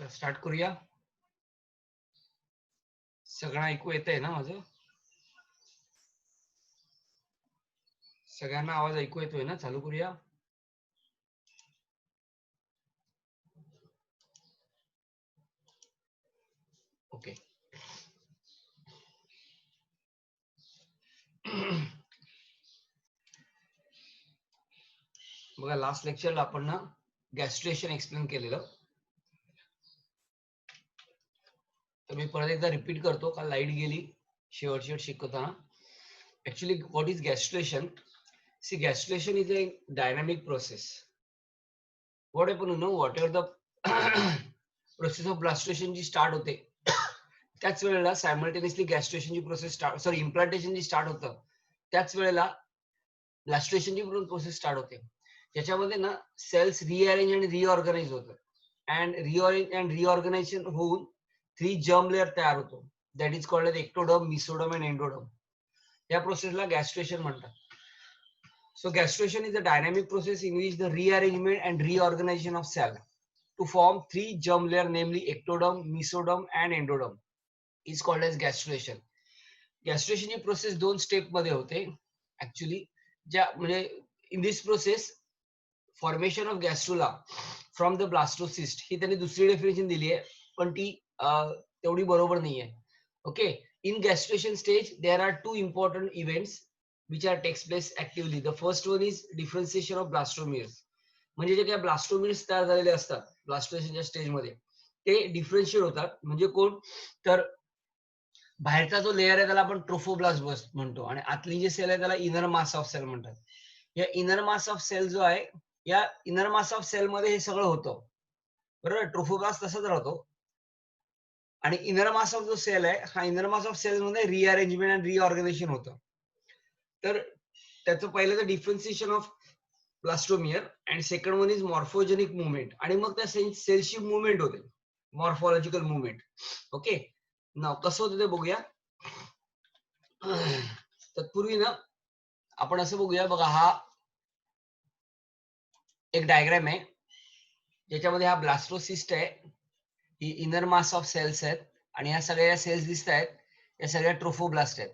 Start करूया. सगळं ऐकू येतंय ना माझं? सगळ्यांना आवाज ऐकू येतोय ना? चालू करूया. ओके. बघा, लास्ट लेक्चरला आपण ना गॅस्ट्रेशन एक्सप्लेन केलेलं. तर मी परत एकदा रिपीट करतो, का लाईट गेली शेवट शिकवताना. Actually what is gastrulation? See, gastrulation is a dynamic process. What happen you know, whatever the process of blastulation जी स्टार्ट होते, त्याच वेळेला सायमल्टेनियसली गॅस्ट्रेशनची प्रोसेस स्टार्ट, इम्प्लांटेशन जी स्टार्ट होतं, त्याच वेळेला ब्लास्ट्रेशनची प्रोसेस स्टार्ट होते. त्याच्यामध्ये ना सेल्स रिअरेंज आणि रिऑर्गनाइज होतात. अँड रिअरेंज अँड रिऑर्गनायझेशन होऊन 3 जर्म लेअर तयार होतो. That is called as ectoderm, mesoderm and endoderm. या प्रोसेसला गॅस्ट्रेशन म्हणतात. So gastration is a dynamic process in which the rearrangement and reorganization of cell to form 3 germ layer, namely ectoderm, mesoderm and endoderm, is called as gastration. Gastration ही process 2 step मध्ये होते actually. ज्या म्हणजे in this process formation of gastrula from the blastocyst ही त्यांनी दुसरी definition दिली आहे, पण ती तेवढी बरोबर नाही आहे. Okay. In gastrulation stage there are 2 important events which are takes place actively. The first one is differentiation of blastomeres. म्हणजे जे काही ब्लास्टोमिर्स तयार झालेले असतात ब्लास्टोसिसच्या स्टेज मध्ये, ते डिफरन्शिएट होतात. म्हणजे कोण तर बाहेरचा जो लेअर आहे त्याला आपण ट्रोफोब्लास्ट म्हणतो, आणि आतली जी सेल आहे त्याला इनर मास ऑफ सेल म्हणतात. या इनर मास ऑफ सेल जो आहे, या इनर मास ऑफ सेल मध्ये हे सगळं होतं, बरोबर. ट्रोफोब्लास्ट तसंच राहतो, आणि इनर मास ऑफ जो सेल आहे, हा इनर मास ऑफ सेल मध्ये रिअरेंजमेंट आणि रिऑर्गनायझेशन होतं. तर त्याचं पहिलं तर differentiation of blastomere, and second one is morphogenic movement, आणि मग त्या सेलची मुवमेंट होते, मॉर्फॉलॉजिकल मुवमेंट. ओके. नाव कसं होतं ते बघूया. तत्पूर्वी ना आपण असं बघूया. बघा, हा एक डायग्राम आहे ज्याच्यामध्ये हा ब्लास्टोसिस्ट आहे, ही इनर मास ऑफ सेल्स आहेत, आणि ह्या सगळ्या सेल्स दिसत आहेत, या सगळ्या ट्रोफोब्लास्ट आहेत.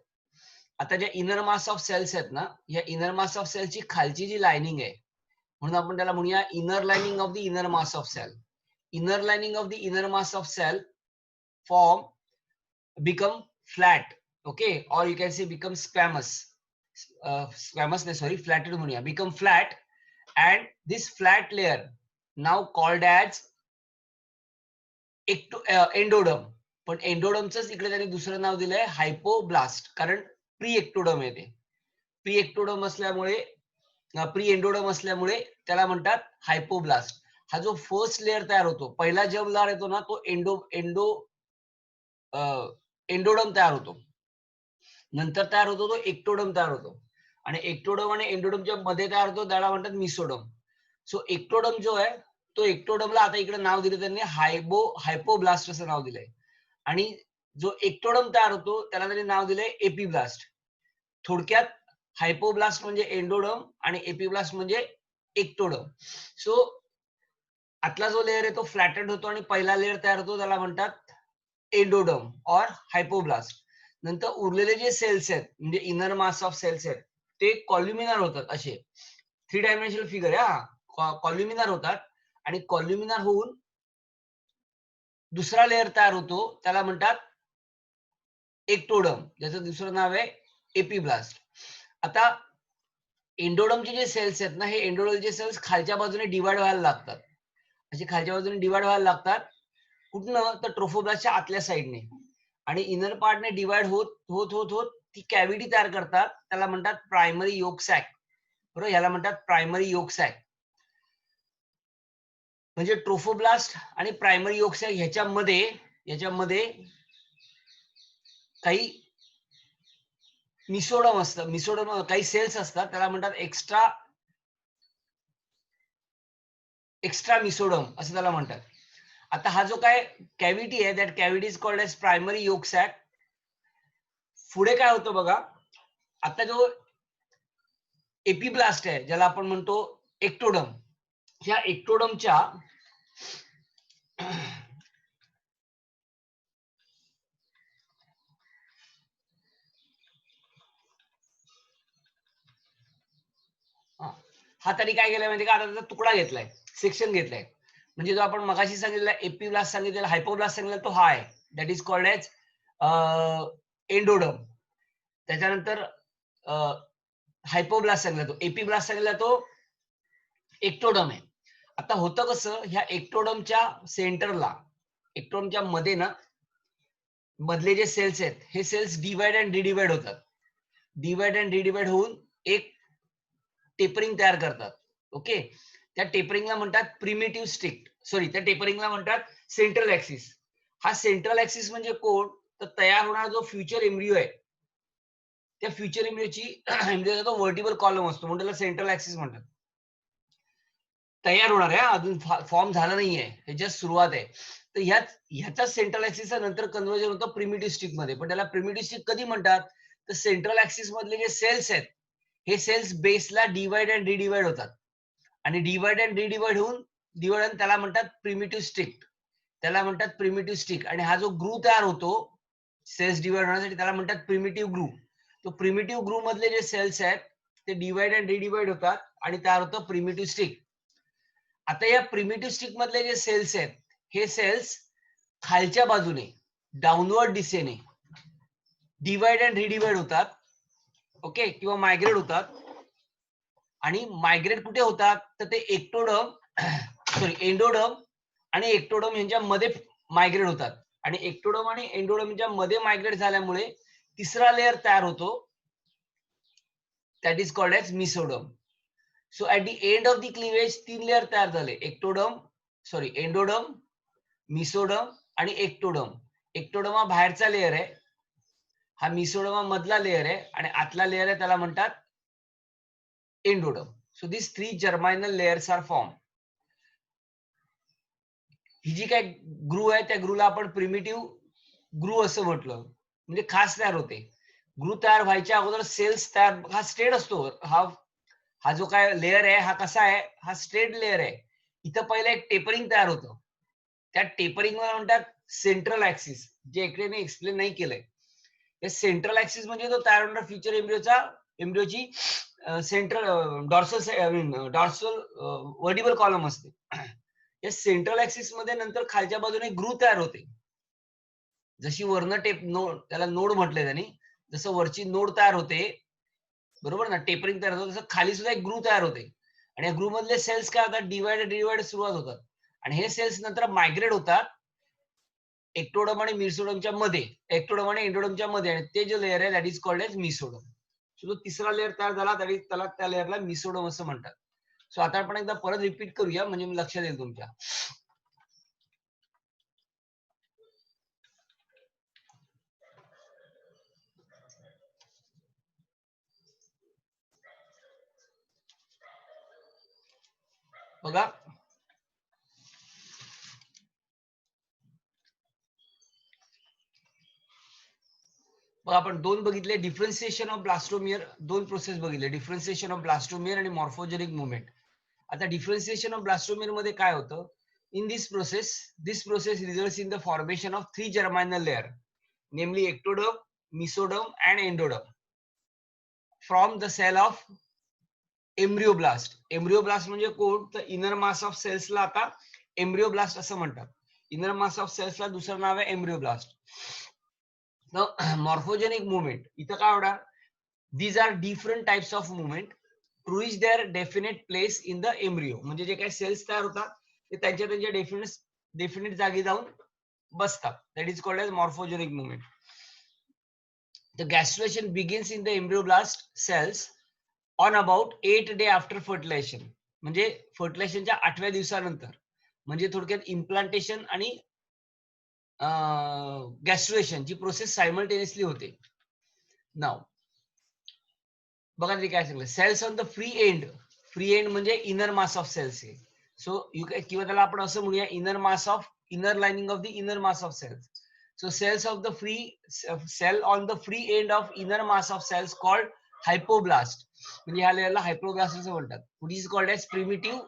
आता ज्या इनर मास ऑफ सेल्स आहेत ना, या इनर मास ऑफ सेलची खालची जी लाइनिंग आहे, म्हणून आपण त्याला म्हणूया inner lining of the inner mass of cell. Inner lining of the inner mass of cell form become flat. Okay. Or you can say become squamous. Squamous नाही, sorry, flatted म्हणूया, become flat. And this flat layer नाव called as endoderm. पण एंडोडर्मच इकडे त्यांनी दुसरं नाव दिलंय हायपोब्लास्ट, कारण प्री एक्टोडर्म आहे ते. प्री एक्टोडर्म असल्यामुळे, प्री एंडोडर्म असल्यामुळे त्याला म्हणतात हायपोब्लास्ट. हा जो फर्स्ट लेअर तयार होतो, पहिला जर्म लेअर येतो ना, तो एंडोडर्म तयार होतो. नंतर तयार होतो तो एक्टोडर्म तयार होतो, आणि एक्टोडर्म आणि एंडोडर्मच्या मध्ये तयार होतो त्याला म्हणतात मिसोडर्म. सो एक्टोडर्म जो आहे, तो एक्टोडर्मला आता इकडे नाव दिलं त्यांनी हायपोब्लास्ट असं नाव दिलंय. आणि जो एक्टोडर्म तयार होतो त्याला त्यांनी नाव दिलंय एपिब्लास्ट. थोडक्यात हायपोब्लास्ट म्हणजे एंडोडर्म आणि एपिब्लास्ट म्हणजे एक्टोडर्म. सो आतला जो लेअर आहे तो फ्लॅटेड होतो, आणि पहिला लेअर तयार होतो त्याला म्हणतात एंडोडर्म और हायपोब्लास्ट. नंतर उरलेले जे सेल्स आहेत, म्हणजे इनर मास ऑफ सेल्स आहेत, ते कॉल्युमिनार होतात. असे 3 डायमेन्शनल फिगर आहे, कॉल्युमिनार होतात, आणि कॉल्युमिनार होऊन दुसरा लेअर तयार होतो त्याला म्हणतात एक्टोडर्म, ज्याचं दुसरं नाव आहे एपिब्लास्ट. आता एंडोडर्मचे जे सेल्स आहेत ना, हे एंडोडर्मचे सेल्स खालच्या बाजूने डिवाइड व्हायला लागतात. असे खालच्या बाजूने डिवाइड व्हायला लागतात. कुठनं तर ट्रोफोब्लास्टच्या आतल्या साईडने, आणि इनर पार्टने डिवाइड होत होत होत होत ती कॅव्हिटी तयार करतात, त्याला म्हणतात प्रायमरी योक सॅक. बरोबर, याला म्हणतात प्रायमरी योक सॅक. म्हणजे ट्रोफोब्लास्ट आणि प्रायमरी योक सॅक याच्यामध्ये काही मिसोडर्म असतं, मिसोडर्म काही सेल्स असतात, त्याला म्हणतात एक्स्ट्रा मिसोडर्म असं त्याला म्हणतात. आता हा जो काय कॅव्हिटी आहे, that cavity is called as primary yolk sac. पुढे काय होतं बघा, आता जो एपिब्लास्ट आहे ज्याला आपण म्हणतो एक्टोडर्म, ह्या एक्टोडर्मच्या हा तरी काय केलाय म्हणजे का आता त्याचा तुकडा घेतलाय, सेक्शन घेतलाय. म्हणजे जो आपण मगाशी सांगितलेला एपिब्लास्ट सांगितलेला, हायपोब्लास्ट सांगितलेला, तो हा आहे. That is called as endoderm. त्याच्यानंतर हायपोब्लास्ट सांगितला, तो एपिब्लास्ट सांगितला, तो एक्टोडर्म आहे. आता होतं कसं, ह्या एक्टोडर्मच्या सेंटरला, एक्टोडर्मच्या मध्ये ना, मधले जे सेल्स आहेत, हे सेल्स डिवाइड अँड रिडिवाइड होतात. डिवाइड अँड रिडिवाइड होऊन एक टेपरिंग तयार करतात. ओके, त्या टेपरिंगला म्हणतात प्रिमिटिव्ह स्टिक. सॉरी, त्या टेपरिंगला म्हणतात सेंट्रल ऍक्सिस. हा सेंट्रल ऍक्सिस म्हणजे कोण, तर तयार होणारा जो फ्युचर एम्ब्रिओ आहे, त्या फ्युचर एम्ब्रिओची एम्ब्रिओचा तो व्हर्टिबल कॉलम असतो, म्हणून त्याला सेंट्रल ऍक्सिस म्हणतात. तयार होणार आहे, अजून फॉर्म झाला नाहीये, हे जस्ट सुरुवात आहे. तर ह्याचा सेंट्रल ऍक्सिस नंतर कन्व्हर्जन होतं प्रिमिटिव्ह स्टिक मध्ये. पण त्याला प्रिमिटिव्ह स्टिक कधी म्हणतात, तर सेंट्रल ऍक्सिस मधले जे सेल्स आहेत, हे सेल्स बेसला डिवाइड अँड रिडिवाइड होतात, आणि डिवाइड अँड रिडिवाइड होऊन डिवाइड, त्याला म्हणतात प्रिमिटिव्ह स्टिक. त्याला म्हणतात प्रिमिटिव्ह स्टिक. आणि हा जो ग्रू तयार होतो सेल्स डिवाइड होण्यासाठी, त्याला म्हणतात प्रिमिटिव्ह ग्रू. तो प्रिमिटिव्ह ग्रू मधले जे सेल्स आहेत, ते डिवाइड अँड रिडिवाइड होतात आणि तयार होतं प्रिमिटिव्ह स्टिक. आता या प्रिमिटिव्ह स्टिक मधले जे सेल्स आहेत, हे सेल्स खालच्या बाजूने डाऊनवर्ड दिशेने डिवाइड अँड रिडिवाइड होतात. ओके, किंवा मायग्रेट होतात. आणि मायग्रेट कुठे होतात, तर ते एक्टोडर्म सॉरी एंडोडर्म आणि एक्टोडर्म यांच्यामध्ये मायग्रेट होतात. आणि एक्टोडर्म आणि एंडोडर्मच्या मध्ये मायग्रेट झाल्यामुळे तिसरा लेअर तयार होतो, that is called as mesoderm. So at the end of the cleavage 3 layer तयार झाले, एंडोडर्म, मिसोडर्म आणि एक्टोडर्म. एक्टोडर्म हा बाहेरचा लेअर आहे, हा मिसोडर्म हा मधला लेअर आहे, आणि आतला लेअर आहे, त्याला म्हणतात endoderm. So this 3 germinal layers are form. ही जी काय ग्रू आहे, त्या ग्रूला आपण प्रिमिटिव्ह ग्रू असं म्हटलं, म्हणजे खास तयार होते. ग्रू तयार व्हायच्या अगोदर सेल्स तयार, हा स्ट्रेट असतो. हा जो काय लेअर आहे, हा कसा आहे, हा स्ट्रेट लेअर आहे. इथं पहिलं एक टेपरिंग तयार होतं, त्या टेपरिंगला म्हणतात सेंट्रल ऍक्सिस, जे इकडे मी एक्सप्लेन नाही केलंय. हे सेंट्रल ऍक्सिस म्हणजे तो तयार होणारा फ्युचर एम्ब्रिओची सेंट्रल डॉर्सल व्हर्टिबल कॉलम असते. या सेंट्रल ऍक्सिस मध्ये नंतर खालच्या बाजूने ग्रू तयार होते. जशी वर्ण त्याला नोड म्हटले त्यांनी, जसं वरची नोड तयार होते, बरोबर ना, टेपरिंग तयार होतं, तसं खाली सुद्धा एक ग्रू तयार होते. आणि या ग्रू मधले सेल्स काय होतात, डिवाइड सुरुवात होतात. आणि हे सेल्स नंतर मायग्रेट होतात एक्टोडर्म आणि मिसोडर्मच्या मध्ये, एक्टोडर्म आणि एंडोडर्मच्या मध्ये, आणि ते जे लेअर आहे that is called as mesoderm. So जो तिसरा लेअर तयार झाला, त्याला त्या लेअरला मिसोडर्म असं म्हणतात. सो आता आपण एकदा परत रिपीट करूया, म्हणजे लक्षात येईल तुमच्या. बघा, आपण दोन बघितले, डिफरन्सिएशन ऑफ ब्लास्टोमियर. दोन प्रोसेस बघितले, डिफरन्सिएशन ऑफ ब्लास्टोमियर आणि मॉर्फोजेनिक मुवमेंट. आता डिफरन्सिएशन ऑफ ब्लास्टोमियर मध्ये काय होतं, in this process results in the formation of 3 germinal layer, namely ectoderm, mesoderm and endoderm, from the cell of embryoblast. Embryoblast म्हणजे कोण, तर इनर मास ऑफ सेल्सला आता एम्ब्रिओब्लास्ट असं म्हणतात. इनर मास ऑफ सेल्सला दुसरं नाव आहे एम्ब्रिओब्लास्ट. मॉर्फोजेनिक मुवमेंट, इथं काय होणार, these are different types of movement to reach their definite place in the embryo. म्हणजे जे काही सेल्स तयार होतात, ते त्यांच्या डेफिनेट जागी जाऊन बसतात. That is called as morphogenic movement. The gastrulation begins in the embryoblast cells on about 8 days after fertilization. म्हणजे फर्टिलायझेशनच्या 8व्या दिवसानंतर. म्हणजे थोडक्यात इम्प्लांटेशन आणि गॅस्ट्रुएशन ची प्रोसेस सायमल्टेनियसली होते. नाव बघा तरी काय सांगितलं, cells on the free end म्हणजे इनर मास ऑफ सेल्स आहे. सो किंवा त्याला आपण असं म्हणूया, inner lining of the inner mass of cells. So cells of the free cell on the free end of inner mass of cells called hypoblast. म्हणजे ह्या लेअरला हायपोब्लास्ट असं म्हणतात. Which is called as primitive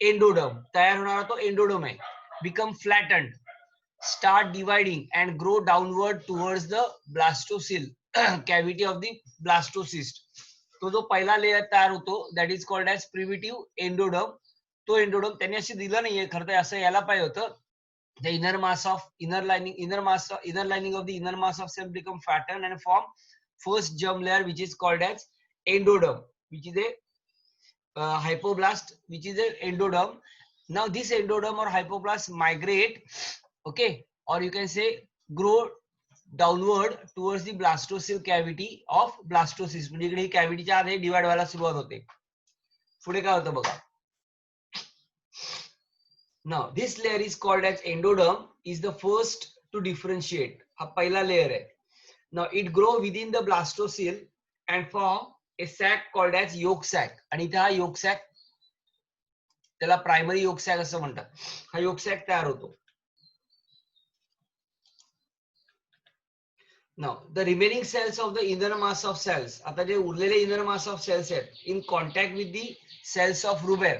endoderm. तयार होणारा तो endoderm आहे. Become flattened, start dividing and grow downward towards the blastocele cavity of the blastocyst. तो जो पहिला लेअर तयार होतो that is called as primitive endoderm. तो एंडोडर्म त्यांनी अशी दिलं नाहीये, खरं तर असं यायला पाहिजे होतं. The inner mass of inner lining of the inner mass of cell become flattened and form first germ layer, which is called as endoderm, which is a hypoblast, which is a endoderm. Now this endoderm or hypoblast migrate, okay, or you can say grow downward towards the blastocoel cavity of blastocyst. म्हणजे इकडे ही कॅव्हिटीच्या आत divide व्हायला सुरुवात होते. पुढे काय होतं बघा. Now this layer is called as endoderm, is the first to differentiate. हा पहिला लेयर आहे. Now it grow within the blastocele and form a sac called as yolk sac. आणि इथे हा yolk sac, त्याला प्रायमरी yolk sac असं म्हणतात. हा yolk sac तयार होतो. Now the remaining cells of the inner mass of cells, आता जे उरलेले inner mass of cells आहेत in contact with the cells of Ruber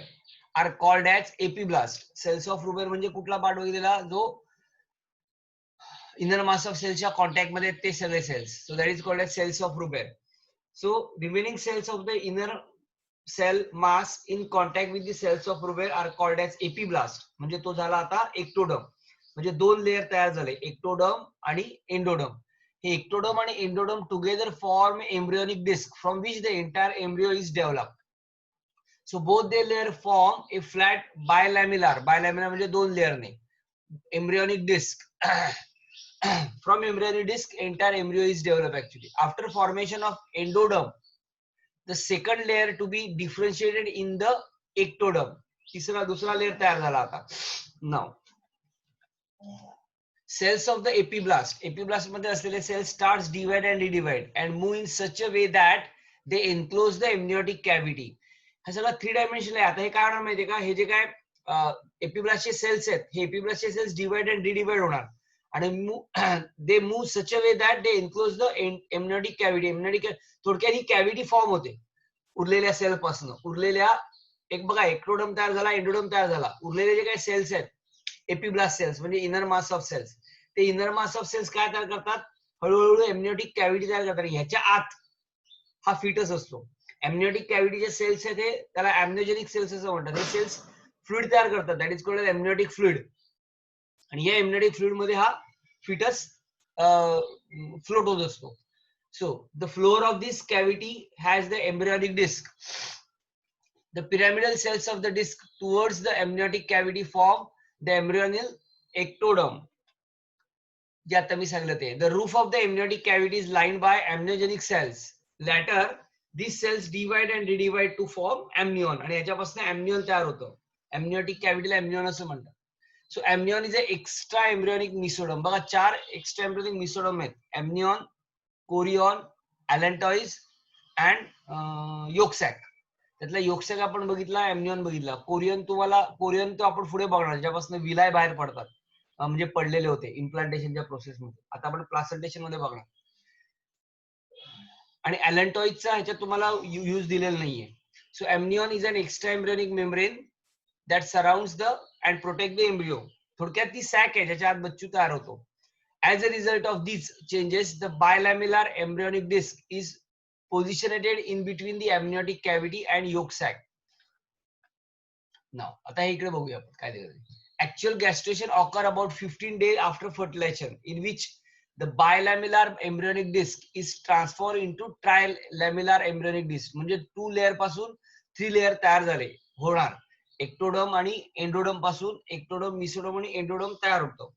are called as epiblast. Cells of Ruber म्हणजे कुठला पार्ट बघितलेला, जो inner mass of cells च्या contact मध्ये ते सगळे cells. So that is called as cells of Ruber. So remaining cells of the inner cell mass in contact with the cells of Ruber are called as epiblast. म्हणजे तो झाला आता ectoderm. म्हणजे दोन लेयर तयार झाले, ectoderm आणि endoderm. हे ectoderm आणि endoderm together form embryonic disc from which the entire embryo is developed. So both the layer form a flat bilamellar म्हणजे दोन लेयर ने embryonic disc. From embryonic disc entire embryo is developed actually. After formation of endoderm, the second layer to be differentiated in the ectoderm. दूसरा layer तयार झाला आता. Now cells of the epiblast मध्ये असलेले cells starts divide and redivide and move in such a way that they enclose the amniotic cavity. हा सगळा 3 dimensional आहे. आता हे काय होणार माहितीये का, हे जे काय एपिब्लास्टचे सेल्स आहेत, हे एपिब्लास्टचे सेल्स डिवाइड अँड रिडिवाइड होणार आणि they move such a way that they enclose the amniotic cavity. थोडक्यात ही कॅव्हिटी फॉर्म होते उरलेल्या सेल पासून. उरलेल्या एक बघा, एक्टोडर्म तयार झाला, एंडोडर्म तयार झाला, उरलेले जे काही सेल्स आहेत एपिब्लास्ट सेल्स म्हणजे इनर मास ऑफ सेल्स, ते इनर मास ऑफ सेल्स काय तयार करतात, हळूहळू एमनियोटिक कॅव्हिटी तयार करतात. ह्याच्या आत हा फिटस असतो. एमनियोटिक कॅव्हिटीचे सेल्स आहेत हे, त्याला एमनियोजेनिक सेल्स असं म्हणतात. हे सेल्स फ्लुइड तयार करतात, that is called amniotic fluid. आणि या एमनियोटिक फ्लुइड मध्ये हा फिटस फ्लोट होत असतो. So the floor of this cavity has the embryonic disc. The pyramidal cells of the disc towards the amniotic cavity form the embryonal ectoderm. जे आता मी सांगितलं ते. The roof of the amniotic cavity is lined by amniogenic cells. Later these cells divide and redivide to form amnion. आणि याच्यापासून amnion तयार होतं. Amniotic cavity ला amnion असं म्हणतात. So amnion is a extra embryonic mesoderm. बघा 4 extra embryonic mesoderm आहेत. Amnion, Korean, allantois and yolk sac. त्यातला yolk sac आपण बघितला, amnion बघितला. कोरियन तो आपण पुढे बघणार, ज्यापासून विलाय बाहेर पडतात, म्हणजे पडलेले होते इम्प्लांटेशनच्या प्रोसेसमध्ये. आता आपण प्लासेंटेशन मध्ये बघणार. आणि allantoisचा ह्याच्यात तुम्हाला यूज दिलेला नाहीये. So amnion is an extra embryonic membrane that surrounds the and protect the embryo. थोडक्यात ती सॅक आहे ज्याच्या आत बच्चू तयार होतो. As a result of these changes, the bilamellar embryonic disc is positioned in between the amniotic cavity and yolk sac. Now, आता हे इकडे बघूया आपण काय ते. Actual gestation occur about 15 days after fertilization, in which the bilamellar embryonic disc is transformed into trilamellar embryonic disc. म्हणजे 2 layer पासून 3 layer तयार झाले होणार. एक्टोडर्म आणि एंडोडर्म पासून एक्टोडर्म, मिसोडर्म आणि एंडोडर्म तयार होतो.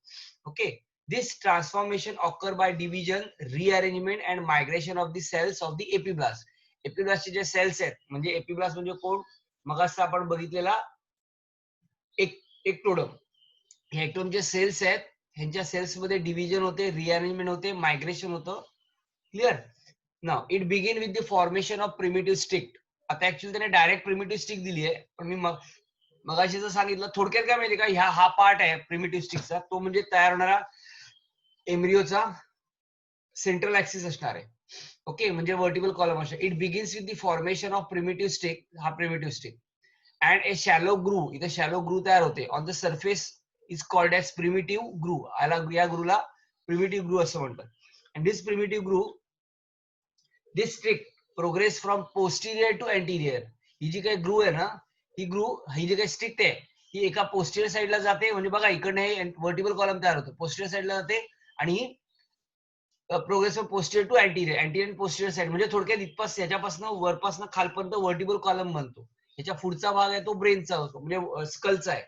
Okay. This transformation occur by division, rearrangement and migration of the cells of the epiblast. Epiblast चे जे सेल्स आहेत, म्हणजे एपिब्लास्ट म्हणजे कोण, मगाशी आपण बघितलेला एक्टोडर्म. हे एक्टोडर्मचे सेल्स आहेत, ह्यांच्या सेल्स मध्ये डिव्हिजन होते, रिअरेंजमेंट होते, मायग्रेशन होतं. Clear. Now it begin with the formation of primitive stick. आता ऍक्च्युअली त्याने डायरेक्ट प्रिमिटिव्ह स्टिक दिली आहे, पण मी मगाशी जर सांगितलं थोडक्यात काय माहिती का, हा पार्ट आहे प्रिमिटिव्ह स्टिकचा, तो म्हणजे तयार होणारा एम्ब्रियोचा सेंट्रल ऍक्सिस असणार आहे. ओके, म्हणजे वर्टिकल कॉलम असणार. It begins with the formation of primitive streak, हा primitive streak, and a shallow groove. इथे शॅलो ग्रूव्ह तयार होते on the surface, is called as primitive groove. या ग्रूव्हला प्रिमिटिव्ह ग्रूव्ह असं म्हणतात. And this primitive groove, this streak progress from posterior to anterior. ही जी काही ग्रू आहे ना, ही जी काही स्ट्रिक्ट आहे ही एका पोस्टिरियर साईडला जाते. म्हणजे बघा इकडे हे व्हर्टिबल कॉलम तयार होतो, पोस्टिरियर साईडला जाते आणि ही progress from posterior to anterior, anterior posterior side. म्हणजे थोडक्यात इथपासून ह्याच्यापासून वरपासून खालपर्यंत व्हर्टिबल कॉलम बनतो. ह्याच्या पुढचा भाग आहे तो ब्रेनचा होतो, म्हणजे स्कलचा आहे.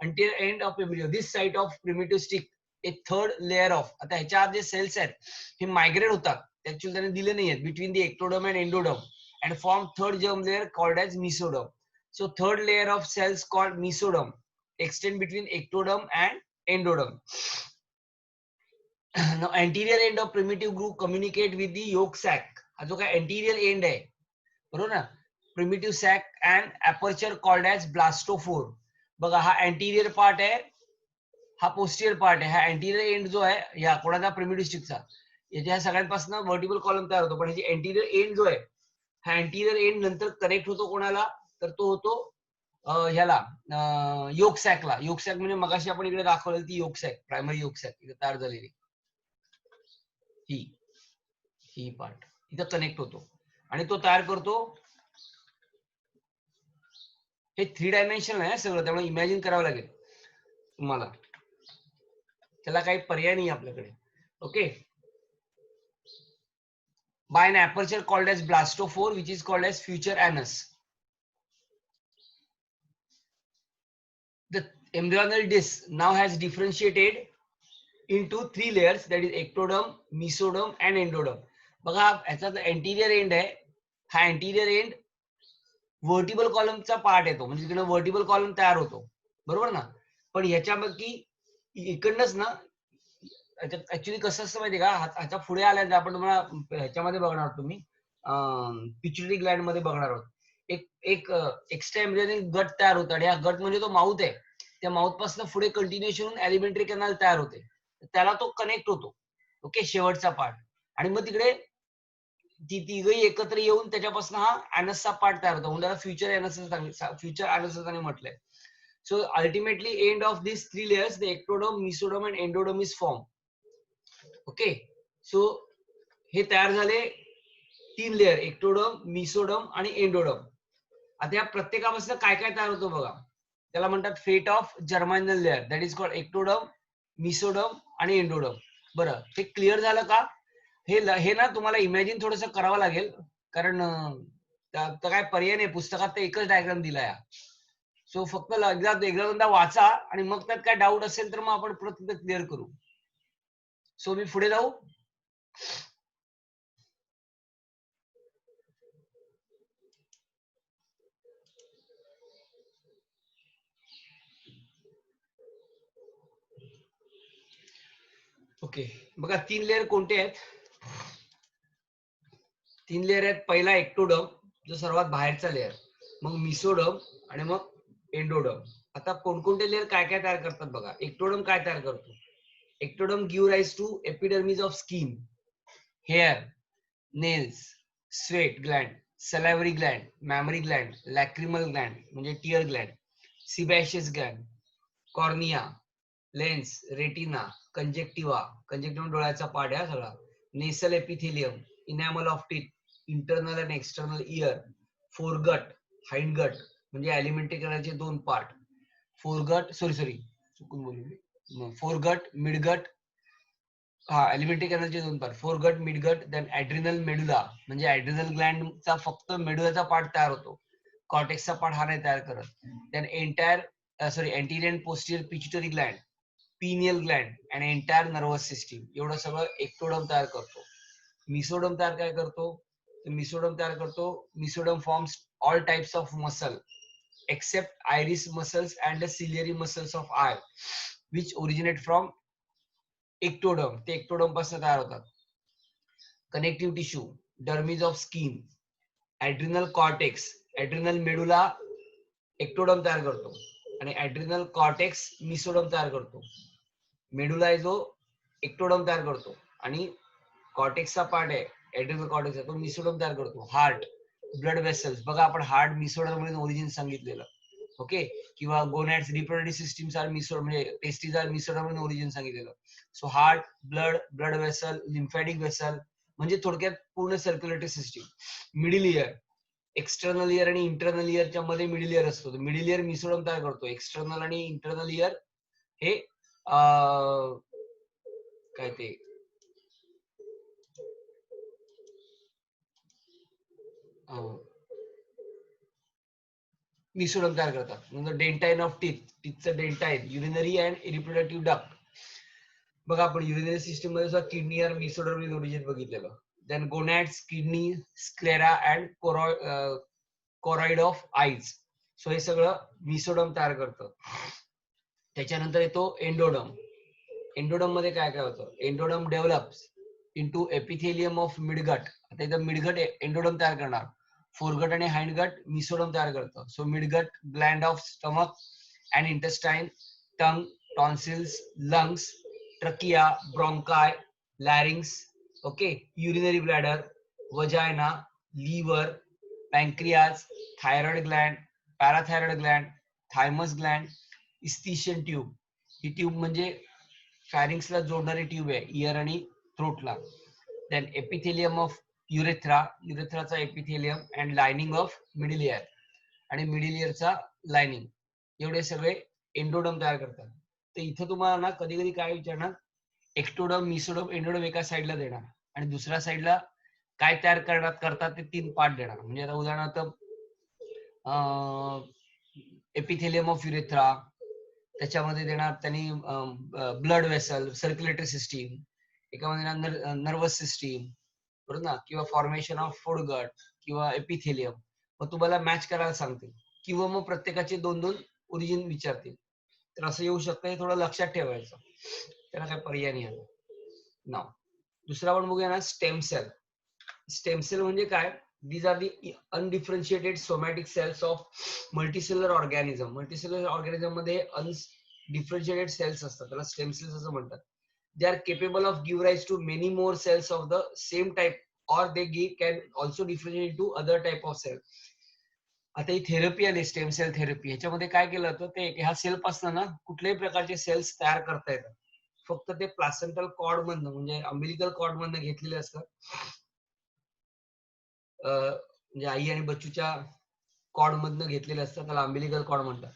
until end of primitive this site of primitive stick a third layer of. आता ह्याच्या आत जे सेल्स आहेत हे मायग्रेट होतात, ऍक्च्युअली त्यांनी दिले नाही आहेत, between the ectoderm and endoderm and form third germ layer called as mesoderm. So third layer of cells called mesoderm extend between ectoderm and endoderm. Now anterior end of primitive group communicate with the yolk sac. हा जो काय anterior end आहे बरोबर ना, primitive sac and aperture called as blastophore. बघा हा anterior part आहे, हा पोस्टिरियर पार्ट आहे. हा अँटीरियर एंड जो आहे या कोणाचा प्रिमिटिव्ह स्टिकचा, याच्या सगळ्यांपासून व्हर्टिबल कॉलम तयार होतो. पण ह्याची अँटीरियर एंड जो आहे हा अँटीरियर एंड नंतर कनेक्ट होतो कोणाला, तर तो होतो ह्याला योक सॅकला. योक सॅक म्हणजे मगाशी आपण इकडे दाखवलेली ती yolk sac, primary yolk sac इथे तयार झालेली ही पार्ट इथं कनेक्ट होतो आणि तो तयार करतो. हे 3 डायमेन्शन आहे सगळं, त्यामुळे इमॅजिन करावं लागेल तुम्हाला, त्याला काही पर्याय नाही आपल्याकडे. Okay, by an aperture called as blastophore which is called as future anus. The embryonal disc now has differentiated into 3 layers, that is ectoderm, mesoderm and endoderm. बघा याचा अँटीरियर एंड आहे, हा अँटीरियर एंड व्हर्टिबल कॉलमचा पार्ट येतो, म्हणजे तिकडे व्हर्टिबल column तयार होतो बरोबर ना. पण ह्याच्यामध्ये इकडनंच ना ऍक्च्युली कसं असतं माहिती का, ह्याच्या पुढे आल्यानंतर आपण तुम्हाला ह्याच्यामध्ये बघणार आहोत, तुम्ही पिट्युटरी ग्लँड मध्ये बघणार आहोत. एक एक एक्स्ट्रा एम्ब्रियोनिक गट तयार होतं आणि हा गट म्हणजे तो माउथ आहे. त्या माउथ पासून पुढे कंटिन्युएशन होऊन एलिमेंटरी कॅनल तयार होते, त्याला तो कनेक्ट होतो. ओके, शेवटचा पार्ट. आणि मग तिकडे ती तिघही एकत्र येऊन त्याच्यापासून हा अॅनसचा पार्ट तयार होतो, म्हणजे फ्युचर अॅनस, फ्युचर अॅनस म्हटलंय. So ultimately end of these 3 layers the ectoderm, mesoderm and endoderm is formed. Okay, so हे तयार झाले 3 लेअर, ectoderm, mesoderm आणि endoderm. आता या प्रत्येकापासून काय काय तयार होतं बघा, त्याला म्हणतात fate of germinal layer, that is called ectoderm, mesoderm आणि endoderm. बरं, हे क्लिअर झालं का? हे ना तुम्हाला इमॅजिन थोडंसं करावं लागेल, कारण काय पर्याय नाही, पुस्तकात तर एकच डायग्राम दिलाय. सो फक्त एकदा वाचा आणि मग त्यात काय डाऊट असेल तर मग आपण परत क्लिअर करू. सो मी पुढे जाऊ. ओके, बघा 3 लेअर कोणते आहेत. 3 लेअर आहेत. पहिला एक्टोडर्म जो सर्वात बाहेरचा लेअर, मग मिसोडर्म आणि मग एंडोडर्म. आता कोणकोणते लेअर काय काय तयार करतात बघा. एक्टोडर्म काय तयार करतो, ectoderm give rise to epidermis of skin, hair, nails, sweat gland, salivary gland, mammary gland, lacrimal gland म्हणजे tear gland, sebaceous gland, cornea, lens, retina, conjunctiva, conjunctiva डोळ्याचा पार्ट आहे सगळा, nasal epithelium, enamel of teeth, internal and external ear, foregut, hindgut म्हणजे alimentary कॅनलचे 2 part, foregut चुकून बोललो, foregut, midgut, हा alimentary कॅनलचे 2 part, foregut, midgut, then adrenal medulla म्हणजे ऍड्रिनल ग्लँडचा फक्त मेडुलाचा पार्ट तयार होतो, कॉर्टेक्सचा पार्ट हा नाही तयार करत. Then anterior and posterior pituitary gland, pineal gland आणि एंटायर नर्वस सिस्टीम, एवढं सगळं एक्टोडर्म तयार करतो. मिसोडर्म तयार काय करतो, mesoderm forms all types of muscle except iris muscles and ciliary muscles of eye which originate from ectoderm. ते ectoderm पासून तयार होतात. Connective tissue, dermis of skin, adrenal cortex, adrenal medulla ectoderm तयार करतो आणि ऍड्रिनल कॉर्टेक्स मिसोडर्म तयार करतो. मेडुला आहे जो एक्टोडर्म तयार करतो आणि कॉर्टेक्सचा पार्ट आहे ऍड्रिनल कॉर्टेक्स, तो मिसोडर्म तयार करतो. हार्ट, ब्लड वेसल्स, बघा आपण हार्ट मिसोडर्म मध्ये ओरिजिन सांगितलेलं. ओके, किंवा गोनॅड्स, रिप्रोडक्टिव्ह सिस्टीम्स आर मिसोडर्म म्हणजे टेस्टिस आर मिसोडर्म मध्ये ओरिजिन सांगितलेलं. So heart, blood vessel, lymphatic vessel, म्हणजे थोडक्यात पूर्ण circulatory system. Middle year, external year आणि इंटरनल इयरच्या मध्ये मिडल इयर असतो. मिडल इयर मिसोडम तयार करतो. एक्सटर्नल आणि इंटरनल इयर हे काय ते मिसोडम तयार करतात. म्हणजे डेंटाईन ऑफ टीथचं dentine, urinary and reproductive duct. बघा आपण युरिनरी सिस्टीम मध्ये सुद्धा किडनी आणि मिसोडर्म ओरिजिन बघितलेलं. Then gonads, kidney, sclera and choroid of eyes. So हे सगळं मिसोडम तयार करतं. त्याच्यानंतर येतो एंडोडम. एंडोडम मध्ये काय काय होतं? एंडोडम develops into epithelium of midgut. आता इथं मिडगट एंडोडम तयार करणार. फोरगट आणि हाइंडगट मिसोडम तयार करतं. So midgut gland of stomach and intestine, tongue, tonsils, lungs, trachea, bronchi, larynx, okay, urinary bladder, vagina, liver, pancreas, thyroid gland, parathyroid gland, thymus gland, eustachian tube. ही tube म्हणजे फॅरिंग्सला जोडणारी tube आहे ear आणि थ्रोटला. Then epithelium of urethra, युरेथ्राचा epithelium and lining of middle ear आणि middle इयरचा लाइनिंग. एवढे सगळे एंडोडम तयार करतात. तर इथं तुम्हाला ना कधी कधी काय विचारणार, एक्टोडम, मिसोडम, एंडोडम एका साईडला देणार आणि दुसऱ्या साईडला काय तयार करतात ते 3 पार्ट देणार. म्हणजे आता उदाहरणार्थ एपिथेलियम ऑफ युरेथ्रा, त्याच्यामध्ये देणार त्यांनी ब्लड वेसल, सर्क्युलेटरी सिस्टीम, एकामध्ये नर्वस सिस्टीम, बरोबर ना, किंवा फॉर्मेशन ऑफ फोडगट किंवा एपिथेलियम. मग तुम्हाला मॅच करायला सांगतील किंवा मग प्रत्येकाचे 2-2 ओरिजिन विचारतील. तर असं येऊ शकतं, हे थोडं लक्षात ठेवायचं. त्याला काय पर्याय नाही आहे ना. दुसरा आपण बघूया ना, स्टेम सेल. स्टेम सेल म्हणजे काय? These are the undifferentiated somatic cells of multicellular organism. Multicellular organism मध्ये undifferentiated cells असतात, त्याला स्टेम सेल्स असं म्हणतात. They are capable of give rise to many more cells of the same type or they can also differentiate into other type of cell. आता ही therapy आली, stem sale therapy. ह्याच्यामध्ये काय केलं होतं, ते ह्या सेल पासून ना कुठल्याही प्रकारचे सेल्स तयार करता येतात. फक्त ते प्लासेंटल कॉर्ड मधनं म्हणजे अम्बिलिकल कॉर्ड मधनं घेतलेले असतात. म्हणजे आई आणि बच्चूच्या कॉर्ड मधनं घेतलेले असतात, त्याला अम्बिलिकल कॉर्ड म्हणतात.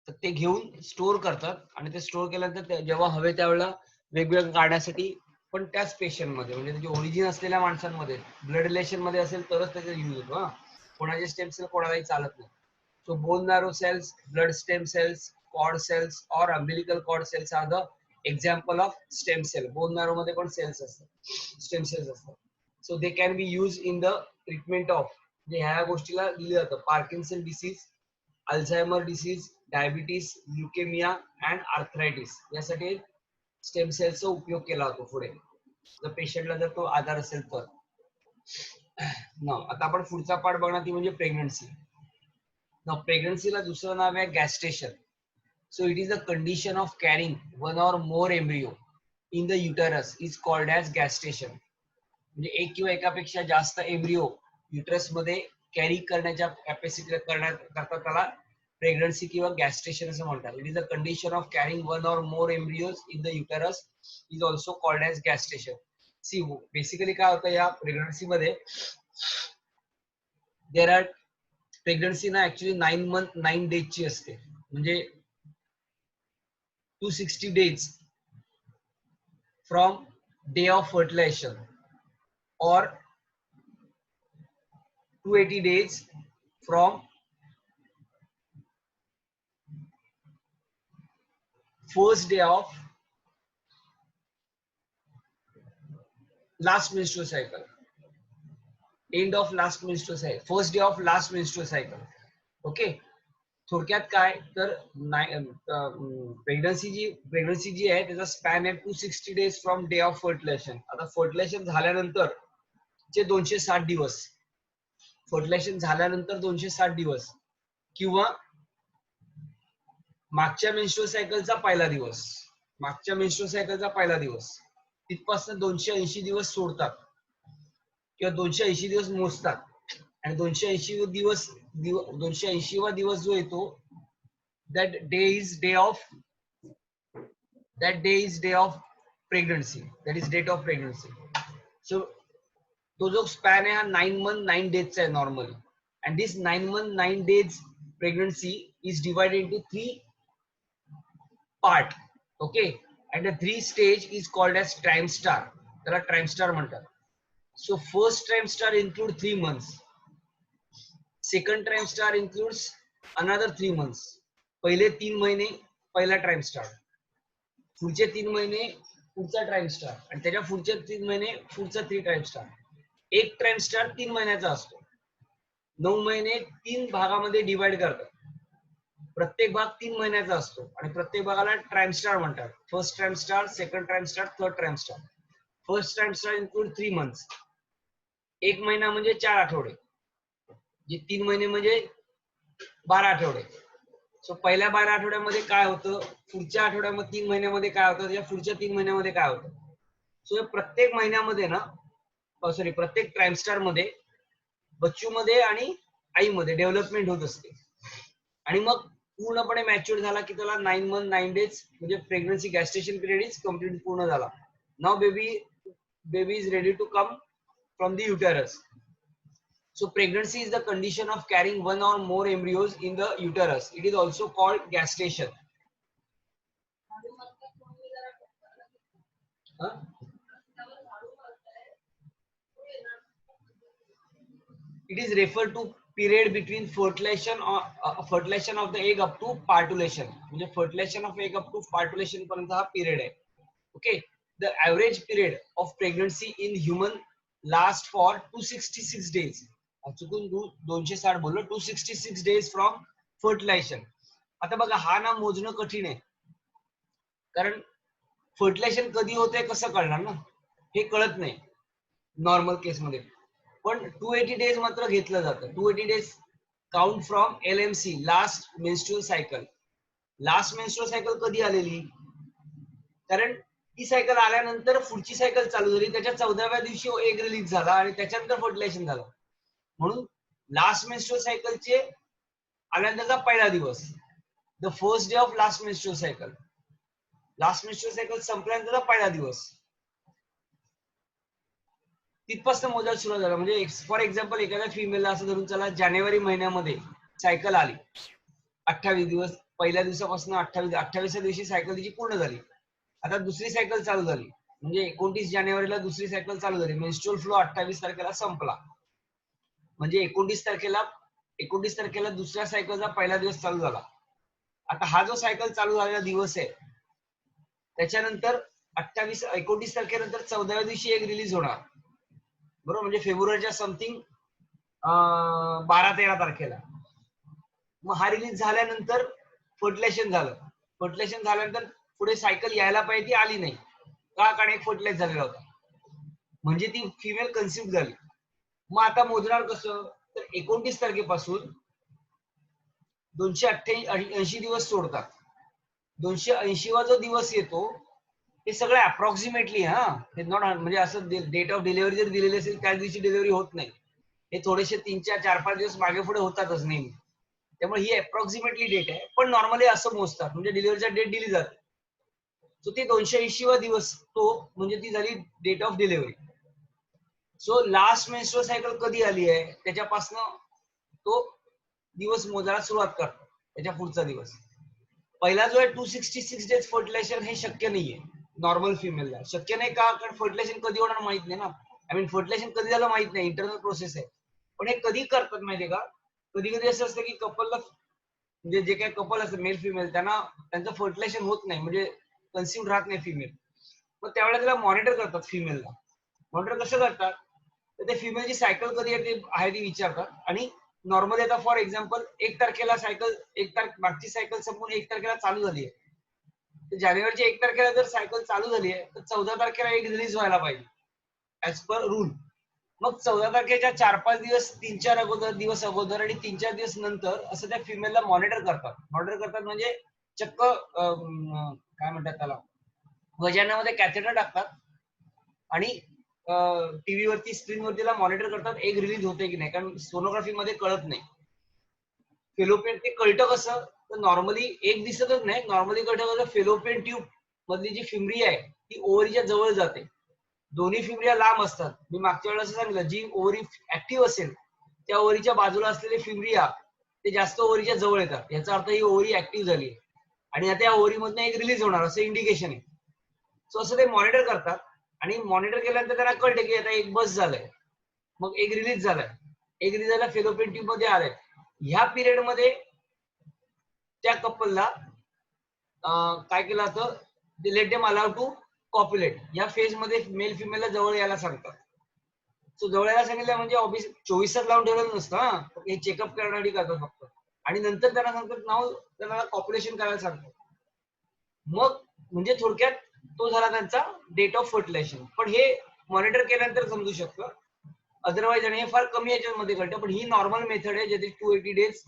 तर ते घेऊन स्टोअर करतात आणि ते स्टोअर केल्यानंतर जेव्हा हवे त्यावेळेला वेगवेगळं काढण्यासाठी, पण त्याच पेशंट मध्ये म्हणजे त्याचे ओरिजिन असलेल्या माणसांमध्ये ब्लड रिलेशन मध्ये असेल तरच त्याचा यूज होतो. कोणाचे स्टेम सेल कोणालाही चालत नाही. So bone marrow cells, blood stem cells, cord cells और umbilical cord cells are the example of stem cell. Bone marrow मध्ये पण सेल्स असतात, स्टेम सेल्स असतात. So they can be use in the treatment of, म्हणजे ह्या गोष्टीला दिलं जातं, Parkinson disease, Alzheimer disease, diabetes, leukaemia and arthritis. यासाठी स्टेम सेलचा उपयोग केला जातो पुढे, जर पेशंटला जर तो आजार असेल तर. आता आपण पुढचा पार्ट बघणार ती म्हणजे प्रेग्नन्सी. प्रेग्नन्सीला दुसरं नाव आहे gestation. So it is the condition of carrying one or more embryo in the uterus is called as gestation. म्हणजे एक किंवा एकापेक्षा जास्त एम्ब्रियो युटरस मध्ये कॅरी करण्याच्या कॅपॅसिटी करता त्याला प्रेग्नन्सी किंवा गॅस्टेशन असं म्हणतात. It is a condition of carrying one or more embryos in the uterus is also called as gestation. See basically काय होतं या प्रेग्नन्सी मध्ये, देर आर प्रेग्नन्सी ना ऍक्च्युली 9 मंथ 9 डेजची असते. म्हणजे 260 days from day of fertilization or 280 days from first day of last menstrual cycle, end of last menstrual cycle, first day of last menstrual cycle. Okay, थोडक्यात काय तर pregnancy जी आहे त्याचा span आहे 260 days from day of fertilization. आता fertilization झाल्यानंतर चे 260 दिवस, फर्टिलायझेशन झाल्यानंतर 260 दिवस किंवा मागच्या मेन्स्ट्रुअल सायकलचा पहिला दिवस, मागच्या मेन्स्ट्रुअल सायकलचा पहिला दिवस तिथपासून 280 दिवस सोडतात किंवा 280 दिवस मोजतात आणि 280 दिवस 280वा दिवस जो येतो that day is day of pregnancy, that is date of pregnancy. So तो जो स्पॅन आहे हा 9 month 9 days आहे normally. And this 9 month 9 days pregnancy is divided into 3 part. Okay. And the 3 stage is called as trimester. त्याला trimester म्हणतात. So first trimester include 3 months. Second trimester includes another 3 months. पहिले 3 महिने पहिला ट्राइमस्टार, पुढचे 3 महिने पुढचा ट्राइमस्टार आणि त्याच्या पुढचे 3 महिने पुढचा 3 ट्राइमस्टार. एक ट्राइमस्टार 3 महिन्याचा असतो. 9 महिने 3 भागामध्ये डिवाइड करतात. प्रत्येक भाग 3 महिन्याचा असतो आणि प्रत्येक भागाला ट्राइमस्टार म्हणतात. First trimester, second trimester, third trimester. First trimester include 3 months. एक महिना म्हणजे 4 आठवडे, जे 3 महिने म्हणजे 12 आठवडे. सो पहिल्या 12 आठवड्यामध्ये काय होतं, पुढच्या आठवड्यामध्ये 3 महिन्यामध्ये काय होतं, या पुढच्या 3 महिन्यामध्ये काय होतं. सो प्रत्येक महिन्यामध्ये ना, सॉरी प्रत्येक ट्राइमस्टार मध्ये बच्चूमध्ये आणि आईमध्ये डेव्हलपमेंट होत असते. आणि मग पूर्णपणे मॅच्युअर झाला की त्याला 9 month 9 days म्हणजे pregnancy gestation period is complete पूर्ण झाला. Now baby is ready to come from the uterus. So pregnancy is the condition of carrying one or more embryos in the uterus. It is also called gestation. Huh? It is referred to period between fertilization of the egg up to partulation. म्हणजे fertilization of egg up to partulation पर्यंत हा period आहे. Okay. The average period of pregnancy in human lasts for 266 days. चुकून 260 बोललो, 266 days from fertilisation. आता बघा हा ना मोजणं कठीण आहे, कारण फर्टिलायझेशन कधी होते कसं कळणार ना, हे कळत नाही नॉर्मल केस मध्ये. पण 280 days मात्र घेतलं जातं. 280 days count from LMC, last menstrual cycle. Last menstrual cycle कधी आलेली, कारण ती सायकल आल्यानंतर पुढची सायकल चालू झाली, त्याच्या 14व्या दिवशी एग रिलीज झाला आणि त्याच्यानंतर फर्टिलायझेशन झालं. म्हणून लास्ट मेन्स्ट्रुअल सायकलचे आल्यानंतरचा पहिला दिवस, the first day of last menstrual cycle. Last menstrual cycle संपल्यानंतरचा पहिला दिवस, तिथपासून मोजायला सुरुवात झाला. म्हणजे फॉर एक्झाम्पल एखाद्या फिमेलला असं धरून चला, जानेवारी महिन्यामध्ये सायकल आली 28 दिवस, पहिल्या दिवसापासून 28व्या दिवशी सायकल तिची पूर्ण झाली. आता दुसरी सायकल चालू झाली, म्हणजे 29 जानेवारीला दुसरी सायकल चालू झाली. मेन्स्ट्रुअल फ्लो 28 तारखेला संपला, म्हणजे 29 तारखेला दुसऱ्या सायकलचा पहिला दिवस चालू झाला. आता हा जो सायकल चालू झालेला दिवस आहे, त्याच्यानंतर 29 तारखेनंतर 14व्या दिवशी एक रिलीज होणार, बरोबर. म्हणजे फेब्रुवारीच्या समथिंग 12-13 तारखेला. मग हा रिलीज झाल्यानंतर फर्टिलायझेशन झालं. फर्टिलायझेशन झाल्यानंतर पुढे सायकल यायला पाहिजे, ती आली नाही का, कारण एक फर्टिलाइज झालेला होता, म्हणजे ती फिमेल कन्सिव्ह झाली. मग आता मोजणार कसं, तर 29 तारखेपासून 280 दिवस सोडतात. 280वा जो दिवस येतो हे सगळं अप्रॉक्सिमेटली, हा हे नॉट म्हणजे असं डेट ऑफ डिलिव्हरी जर दिलेली असेल त्याच दिवशी डिलिव्हरी होत नाही. हे थोडेसे 3-4-5 दिवस मागे पुढे होतातच नेहमी. त्यामुळे ही अप्रॉक्सिमेटली डेट आहे, पण नॉर्मली असं मोजतात, म्हणजे डिलिव्हरीचा डेट दिली जाते. सो ती 280वा दिवस तो म्हणजे ती झाली date of delivery. So last menstrual cycle कधी आली आहे त्याच्यापासून तो दिवस मोजायला सुरुवात करतो, त्याच्या पुढचा दिवस. पहिला जो आहे 266 डेज फर्टिलायझेशन, हे शक्य नाहीये नॉर्मल फिमेलला. शक्य नाही का, कारण फर्टिलायझेशन कधी होणार माहित नाही ना. आय मीन फर्टिलायझेशन कधी झालं माहित नाही, इंटरनल प्रोसेस आहे. पण हे कधी करतात माहितीये का, कधी कधी असं असतं की कपलला, म्हणजे जे काही कपल असतं मेल फिमेल, त्यांना त्यांचं फर्टिलायझेशन होत नाही, म्हणजे कन्सिव्ह राहत नाही फिमेल. मग त्यावेळेला त्याला मॉनिटर करतात फिमेलला. मॉनिटर कसं करतात, तर ते फिमेलची सायकल कधी आहे ती विचारतात. आणि नॉर्मली आता फॉर एक्झाम्पल 1 तारखेला सायकल, मागची सायकल संपून 1 तारखेला चालू झाली आहे, तर जानेवारीच्या 1 तारखेला जर सायकल चालू झाली आहे तर 14 तारखेला एक रिलीज व्हायला पाहिजे ऍज पर रूल. मग 14 तारखेच्या 4-5 दिवस, 3-4 दिवस अगोदर आणि 3-4 दिवस नंतर असं त्या फिमेलला मॉनिटर करतात. म्हणजे चक्क काय म्हणतात त्याला, वजानामध्ये कॅथेटर टाकतात आणि टीव्ही वरती, स्क्रीन वरती मॉनिटर करतात एक रिलीज होते की नाही, कारण सोनोग्राफी मध्ये कळत नाही. फेलोपियन ते कळतं कसं, तर नॉर्मली एक दिसतच नाही, नॉर्मली कळतं कसं, फेलोपियन ट्यूब मधली जी फिमरी आहे ती ओव्हरीच्या जवळ जाते दोन्ही फिमरिया लांब असतात. मी मागच्या वेळेला असं सांगितलं, जी ओव्हरी ऍक्टिव्ह असेल त्या ओव्हरीच्या बाजूला असलेले फिमरिया ते जास्त ओव्हरीच्या जवळ येतात. याचा अर्थ ही ओव्हरी ऍक्टिव्ह झाली आणि आता या ओव्हरीमधनं एक रिलीज होणार असं इंडिकेशन आहे. सो असं ते मॉनिटर करतात आणि मॉनिटर केल्यानंतर त्यांना कळते की आता एक बस झालंय, मग एक रिलीज झालाय, एक रिलीज झाला फेलोपियन ट्यूब मध्ये आलाय. ह्या पिरियड मध्ये त्या कपलला काय केलं जातं, लेट देम अलाव टू कॉप्युलेट. या फेज मध्ये मेल फिमेलला जवळ यायला सांगतात. सो जवळ यायला सांगितलं म्हणजे ऑब्विस 24 तास लावून ठेवलेलं नसतं. हे चेकअप करण्यासाठी करतात फक्त. आणि नंतर त्यांना सांगतात नाव त्यांना कॉप्युलेशन करायला सांगतात. मग म्हणजे थोडक्यात तो झाला त्यांचा डेट ऑफ फर्टिलायझेशन. पण हे मॉनिटर केल्यानंतर समजू शकतं. अदरवाईज आणि हे फार कमी याच्यामध्ये कळतं, पण ही नॉर्मल मेथड आहे ज्याची 280 days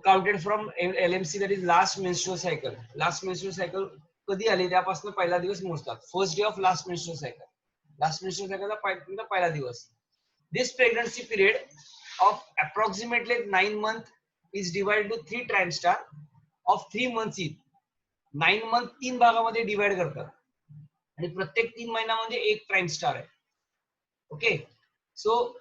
counted from LMC, that is last menstrual cycle. Last menstrual cycle कधी आली त्यापासून पहिला दिवस मोजतात. First day of last menstrual cycle. Last menstrual सायकलचा पहिला दिवस. This pregnancy period of approximately 9 months is divided to 3 trimester of 3 months each. 9 months 3 भागामध्ये डिवाइड करतात आणि प्रत्येक 3 महिन्यामध्ये एक ट्राइमस्टार आहे. Okay, so